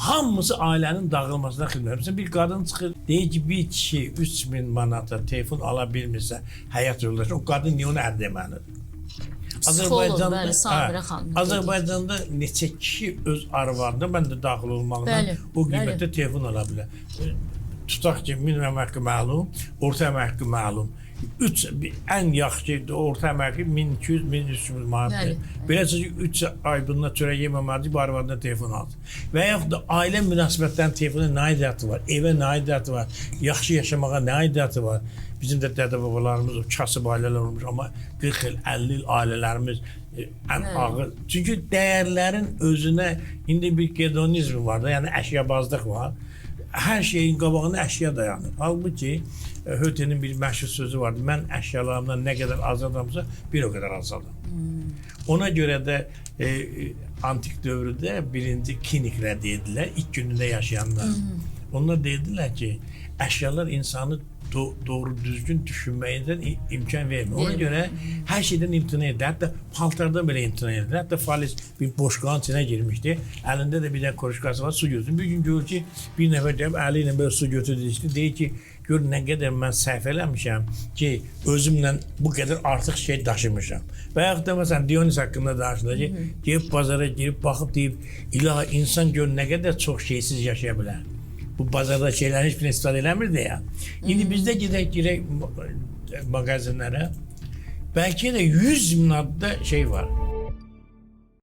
hamısı ailənin dağılmasına xidmət edir. Bir qadın çıxır, deyir ki, bir kişi 3000 manata telefon ala bilmirsə, həyat yoldaşı, o qadın niyə onu ərd deməlidir? Azərbaycanda neçə kişi öz arvadına, mən də daxil olmaqla o qiymətdə telefon ala bilər. Tutaq ki, minimum əmək məlum, orta əmək məlum. Ən yaxşı orta əmək 1200-1300 manatdır. Beləcə 3 ay bununla çörək yeməməlidir, bu arvadına telefon alır. Və yaxud da ailə münasibətlərinin telefona nə aidiyyatı var, evə nə aidiyyatı var, yaxşı yaşamağa nə aidiyyatı var. Bizim də dədə-babalarımız kasıb ailələr olmuş, amma 40 il, 50 il ailələrimiz ən ağır. Çünki dəyərlərin özünə indi bir gedonizm var da, yəni əşyabazlıq var. Hər şeyin qabağına əşya dayanır. Halbuki Hötenin bir məşhur sözü vardı. Mən əşyalarımdan nə qədər azadamsa, bir o qədər azadam. Ona görə də antik dövrdə birinci kiniklər deyildilər, ilk günündə yaşayanlar. Onlar deyildilər ki, əşyalar insanı doğru düzgün düşünməkdən imkan vermir. Ona görə hər şeydən imtina edir. Hətta paltardan belə imtina edir. Hətta Fales bir boşqanın içinə girmişdi. Əlində də bir dənə koruşkası var, su götürdü. Bir gün görür ki, bir nəfər gəlib əli ilə belə su götürdü. Deyir ki, gör nə qədər mən səhv eləmişəm ki, özümlə bu qədər artıq şey daşımışam. Və yaxud da məsələn Dionis haqqında danışılır ki, deyib bazara girib baxıb deyib, ilahi insan gör nə qədər çox şeysiz yaşaya bilər. Bu bazarda şeylərin heç birini istifadə eləmirdi ya. İndi bizdə girək mağazinlərə, bəlkə də 100 min adda şey var.